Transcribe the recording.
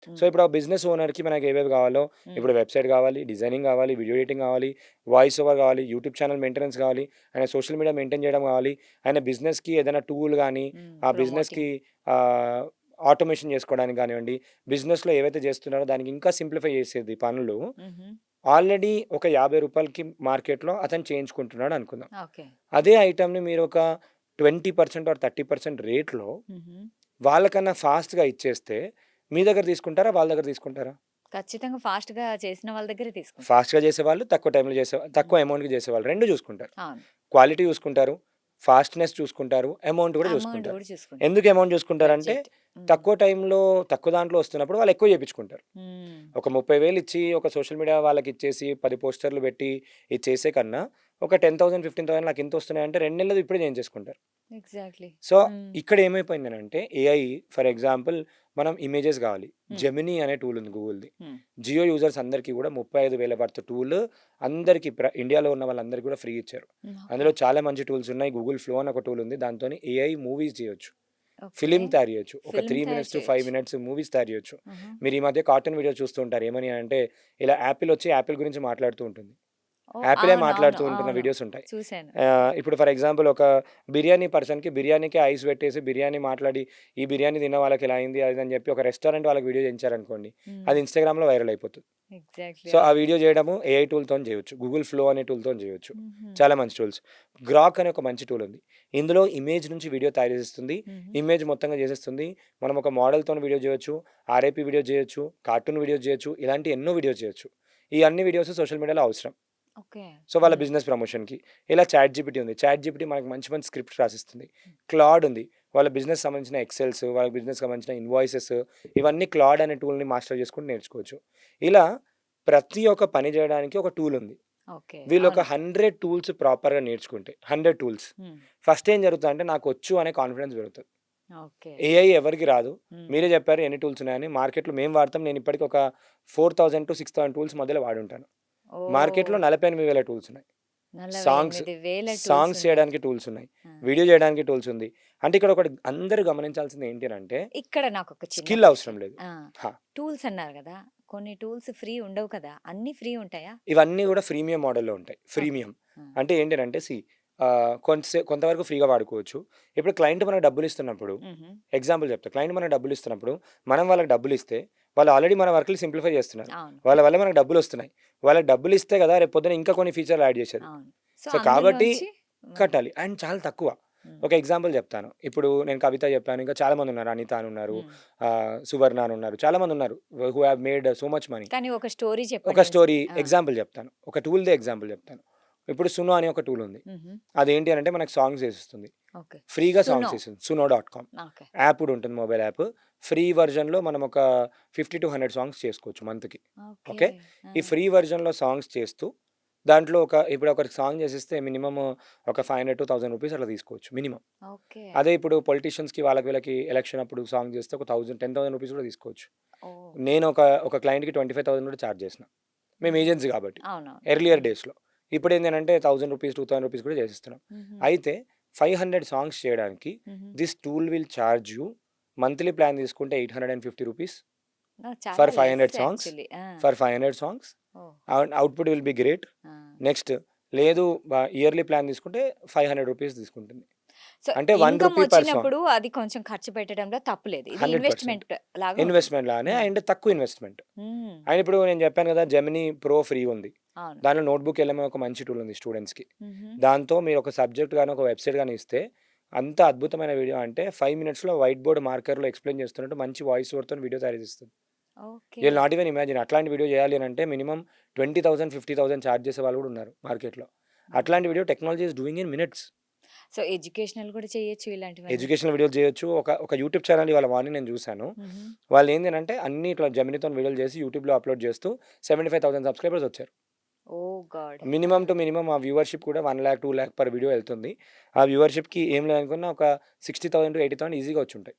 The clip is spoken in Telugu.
సో, ఇప్పుడు ఆ బిజినెస్ ఓనర్‌కి మనకి ఏవేవి కావాలో, హ్మ్. ఇప్పుడు వెబ్‌సైట్ కావాలి, డిజైనింగ్ కావాలి, వీడియో ఎడిటింగ్ కావాలి, వాయిస్ ఓవర్ కావాలి, యూట్యూబ్ ఛానల్ మెయింటెనెన్స్ కావాలి, ఆయన సోషల్ మీడియా మెయింటైన్ చేయడం కావాలి, ఆయన బిజినెస్‌కి ఏదైనా టూల్ గాని, ఆ బిజినెస్‌కి ప్రమోటింగ్. ఆహ్, ఆటోమేషన్ చేసుకోవడానికి గానివ్వండి, బిజినెస్‌లో ఏవైతే చేస్తున్నారో దానికి ఇంకా సింప్లిఫై చేసేది పనులు హుహు. ఆల్రెడీ ఒక రూ. 50కి మార్కెట్‌లో అతను చేయించుకుంటున్నాడు అనుకుందాం. ఓకే. అదే ఐటెమ్‌ని మీరొక 20% ఆర్ 30% రేట్‌లో హుహు. వాళ్ళకన్నా ఫాస్ట్‌గా ఇచ్చేస్తే మీ దగ్గర తీసుకుంటారా? వాళ్ళ దగ్గర తీసుకుంటారా? ఖచ్చితంగా ఫాస్ట్‌గా చేసిన వాళ్ళ దగ్గరే తీసుకుంటాం. ఫాస్ట్‌గా చేసేవాళ్ళు, తక్కువ టైంలో హ్మ్. తక్కువ అమౌంట్‌కి చేసేవాళ్ళు 2 చూసుకుంటారు. అవును. క్వాలిటీ చూసుకుంటారు, ఫాస్ట్‌నెస్ చూసుకుంటారు, అమౌంట్ కూడా అమౌంట్ చూసుకుంటారు. గూడా చూసుకుంటాం. ఎందుకు అమౌంట్ చూసుకుంటారంటే, బడ్జెట్. హ్మ్. తక్కువ టైంలో, తక్కువ దాంట్లో వస్తున్నప్పుడు వాళ్ళు ఎక్కువ చేపించుకుంటారు. హ్మ్. ఒక 30,000 ఇచ్చి ఒక సోషల్ మీడియా వాళ్ళకిచ్చేసి 10 పోస్టర్‌లు పెట్టి ఇది చేసే కన్నా, ఒక 10,000, 15,000 నాకింతొస్తున్నాయంటే 2 నెలల్లో ఇప్పుడే చేయించేసుకుంటారు. ఎగ్జాక్ట్‌లీ. సో, హ్మ్. ఇక్కడ ఏమైపోయిందనంటే ఏఐ ఫర్ ఎగ్జాంపుల్ మనం ఇమేజెస్ కావాలి. హ్మ్. జెమినీ అనే టూల్ ఉంది గూగుల్‌ది. హ్మ్. జియో యూజర్స్ అందరికీ కూడా 35,000 వర్త్ టూల్ అందరికి ఇండియాలో ఉన్న వాళ్ళందరికీ కూడా ఫ్రీ ఇచ్చారు. హ్మ్. ఓకే. అందులో చాలా మంచి టూల్స్ ఉన్నాయి. గూగుల్ ఫ్లో అని ఒక టూల్ ఉంది. దాంతోని ఏఐ మూవీస్ చేయొచ్చు. ఓకే. ఫిల్మ్ తయారు చేయొచ్చు. ఒక ఫిల్మ్ 3 తయారు మినిట్స్ టు 5 చేయొచ్చు. మినిట్స్ మూవీస్ తయారు చేయొచ్చు. ఆహా! మీరు ఈ మధ్య కార్టూన్ వీడియో చూస్తూ ఉంటారు. ఏమని అంటే ఇలా యాపిల్ వచ్చి యాపిల్ గురించి మాట్లాడుతూ ఉంటుంది. ఓహ్! యాపిలే అవునవును. మాట్లాడుతూ ఉంటున్న అవును. వీడియోస్ ఉంటాయి. చూసాను. ఇప్పుడు ఫర్ ఎగ్జాంపుల్ ఒక బిర్యానీ పర్సన్‌కి బిర్యానీకి ఐస్ పెట్టేసి బిర్యానీ మాట్లాడి, ఈ బిర్యానీ తిన్న వాళ్ళకి ఇలా అయింది అది ఇది అని చెప్పి ఒక రెస్టారెంట్ వాళ్ళకి వీడియో చేయించారనుకోండి. హ్మ్. అది ఇన్‌స్టాగ్రామ్‌లో వైరల్ అయిపోతది. ఎగ్జాక్ట్‌లీ. సో, ఆ అవును. వీడియో చేయడము ఏఐ టూల్‌తోని చేయొచ్చు. గూగుల్ ఫ్లో అనే టూల్‌తోని చేయొచ్చు. హుహు. చాలా మంచి టూల్స్. గ్రాక్ అనే ఒక మంచి టూల్ ఉంది. ఇందులో ఇమేజ్ నుంచి వీడియో తయారు చేసేస్తుంది. హుహు. ఇమేజ్ మొత్తంగా చేసేస్తుంది. మనం ఒక మోడల్‌తోని వీడియో చేయొచ్చు. ఆర్ఐపీ వీడియో చేయొచ్చు. కార్టూన్ వీడియోస్ చేయొచ్చు. ఇలాంటి ఎన్నో వీడియోస్ చేయొచ్చు. ఈ అన్ని వీడియోస్ సోషల్ మీడియాలో అవసరం. ఓకే. సో, వాళ్ళ హ్మ్. బిజినెస్ ప్రమోషన్‌కి. ఇలా చాట్ జీపీటీ ఉంది. చాట్ జీపీటీ మనకు మంచి మంచి స్క్రిప్ట్స్ రాసిస్తుంది. క్లాడ్ ఉంది. వాళ్ళ బిజినెస్ సంబంధించిన ఎక్సెల్స్, వాళ్ళ బిజినెస్‌కి సంబంధించిన ఇన్వాయిసెస్ ఇవన్నీ క్లాడ్ అనే టూల్‌ని మాస్టర్ చేసుకొని నేర్చుకోవచ్చు. ఇలా ప్రతి ఒక్క పని చేయడానికి ఒక టూల్ ఉంది. ఓకే. వీళ్ళొక అవును. 100 టూల్స్ ప్రాపర్‌గా నేర్చుకుంటే 100 టూల్స్ హ్మ్. ఫస్ట్ ఏం జరుగుతదంటే నాకొచ్చు అనే కాన్ఫిడెన్స్ పెరుగుతది. ఓకే. ఏఐ ఎవరికీ రాదు. హ్మ్. మీరే చెప్పారు ఎన్ని టూల్స్ ఉన్నాయని. మార్కెట్‌లో మేము వాడతాం. నేను ఇప్పటికి ఒక 4000-6000 టూల్స్ మధ్యలో వాడుంటాను. ఓహ్! మార్కెట్‌లో 48,000 టూల్స్ ఉన్నాయి. సాంగ్స్, 48,000 టూల్స్ సాంగ్స్ ఉన్నాయి. చేయడానికి టూల్స్ ఉన్నాయి. ఆ! వీడియో చేయడానికి టూల్స్ ఉంది. అంటే ఇక్కడ ఒకటి అందరూ గమనించాల్సింది ఏంటి అనంటే ఇక్కడ నాకొక చిన్న స్కిల్ అవసరం క్వెషన్. లేదు. ఆ! హా! టూల్స్ అన్నారు గదా! కొన్ని టూల్స్ ఫ్రీ ఉండవు కదా! అన్నీ ఫ్రీ ఉంటాయా? ఇవన్నీ గూడా ఫ్రీమియం మోడల్‌లో ఉంటాయి. ఓకే. ఫ్రీమియం ఆ! అంటే ఏంటనంటే కొంతవరకు ఫ్రీగా వాడుకోవచ్చు. ఇప్పుడు క్లయింట్ మనకు డబ్బులిస్తున్నప్పుడు హుహు. ఎగ్జాంపుల్ చెప్తా. క్లయింట్ మనకు డబ్బులిస్తున్నప్పుడు మనం వాళ్ళకి డబ్బులిస్తే వాళ్ళు ఆల్రెడీ మన వర్క్‌లు సింప్లిఫై చేస్తున్నారు. అవును. వాళ్ళ వల్ల మనకు డబ్బులొస్తున్నాయి. వాళ్ళకి డబ్బులిస్తే గదా! రేపు పొద్దున ఇంకా కొన్ని ఫీచర్‌లు యాడ్ చేసేది. అవును. సో, సో, కాబట్టి అందులోంచి మనం కట్టాలి. అండ్ చాలా తక్కువ. హ్మ్. ఒక ఎగ్జాంపుల్ చెప్తాను. ఇప్పుడు నేను కవిత చెప్పాను. ఇంకా చాలా మందున్నారు. అనిత అనున్నారు. హ్మ్. సువర్ణ అనున్నారు. చాలా మందున్నారు. Who have made so much money. కానీ ఒక స్టోరీ ఒక చెప్పండి. స్టోరీ ఆ! ఎగ్జాంపుల్ చెప్తాను. ఒక టూల్‌దే ఎగ్జాంపుల్ చెప్తాను. ఇప్పుడు 'సునో' అని ఒక టూల్ ఉంది. హుహు. అదేంటి అనంటే మనకు సాంగ్స్ ఏసిస్తుంది. ఓకే. ఫ్రీగా సాంగ్స్ సునో. ఇస్తుంది. suno.com okay. యాప్ కూడా ఉంటుంది మొబైల్ యాప్. ఫ్రీ వెర్షన్‌లో మనం ఒక 50-100 సాంగ్స్ చేసుకోవచ్చు మంత్‌కి. ఓకే. ఓకే. ఆ! ఈ ఫ్రీ వెర్షన్‌లో సాంగ్స్ చేస్తూ దాంట్లో ఇప్పుడు ఒకరికి సాంగ్ చేసిస్తే మినిమమ్ ఒక 500-1000 రూపీస్ అట్లా తీసుకోవచ్చు మినిమమ్. ఓకే. అదే ఇప్పుడు పొలిటీషియన్స్‌కి వాళ్ళకి వీళ్ళకి ఎలక్షన్ అప్పుడు సాంగ్ చేస్తే ఒక 1000 రూపీస్ కూడా తీసుకోవచ్చు. ఓహ్! నేను ఒక క్లయింట్‌కి 25,000 కూడా చార్జ్ చేసిన. మేము హ్మ్. ఏజెన్సీ కాబట్టి. అవునవును. ఎర్లియర్ హ్మ్. డేస్‌లో. ఇప్పుడేందనంటే 1000 రూపీస్, 2000 రూపీస్ కూడా చేసేస్తున్నాం. హుహు. అయితే 500 సాంగ్స్ చేయడానికి హుహు. This tool will charge you monthly plan తీసుకుంటే 850 రూపీస్ చాలా ఫర్ లెస్ 500 సాంగ్స్. యాక్చువల్లీ. ఆ! For 500 songs. Oh! Output will be great. ఆ! నెక్స్ట్ లేదు ఇయర్లీ ప్లాన్ తీసుకుంటే 500 రూపీస్ తీసుకుంటుంది. సో, అంటే 1 ఇన్‌కమ్ రూపీ పర్ సాంగ్. వచ్చినప్పుడు అది కొంచెం ఖర్చు పెట్టడంలో తప్పులేదు. ఇది 100% ఇన్వెస్ట్‌మెంట్ లాగా ఉంటుంది. ఇన్వెస్ట్‌మెంట్ లానే హ్మ్. అండ్ తక్కువ ఇన్వెస్ట్‌మెంట్. హ్మ్. అండ్ ఇప్పుడు నేను చెప్పాను కదా! జెమినీ ప్రో ఫ్రీ ఉంది. అవును. దాంట్లో నోట్‌బుక్ ఎల్ఎం ఒక మంచి టూల్ ఉంది స్టూడెంట్స్‌కి. హుహు. దాంతో మీరు ఒక సబ్జెక్ట్ గాని, ఒక వెబ్‌సైట్ గాని ఇస్తే అంత అద్భుతమైన వీడియో అంటే 5 మినిట్స్‌లో వైట్ బోర్డ్ మార్కర్‌లో ఎక్స్‌ప్లెయిన్ చేస్తున్నట్టు మంచి వాయిస్ ఓవర్‌తోని వీడియో తయారు చేస్తుంది. You okay. Will not even imagine అట్లాంటి వీడియో చేయాలి అనంటే మినిమమ్ 20,000, 50,000 చార్జ్ చేసే వాళ్ళు కూడా ఉన్నారు మార్కెట్‌లో. హ్మ్. అట్లాంటి video technology is doing in minutes. So, educational కూడా చేయొచ్చు ఇలాంటివన్నీ. ఎడ్యుకేషనల్ వీడియోలు చేయొచ్చు. ఒక యూట్యూబ్ ఛానెల్ ఇవాళ మార్నింగ్ నేను చూసాను. హుహు. వాళ్ళేంది అనంటే అన్ని ఇట్లా జెమినీతోని వీడియోలు చేసి యూట్యూబ్‌లో అప్‌లోడ్ చేస్తూ 75,000 సబ్‌స్క్రైబర్స్ వచ్చారు. ఓహ్ గాడ్! ఆ! మినిమమ్ టు మినిమమ్ ఆ వ్యూవర్‌షిప్ కూడా 1,00,000, 2,00,000 పర్ వీడియో ఎళ్తుంది. ఆ వ్యూవర్‌షిప్‌కి ఏం లేదనుకున్నా ఒక 60,000-80,000 ఈజీగా వచ్చుంటాయి.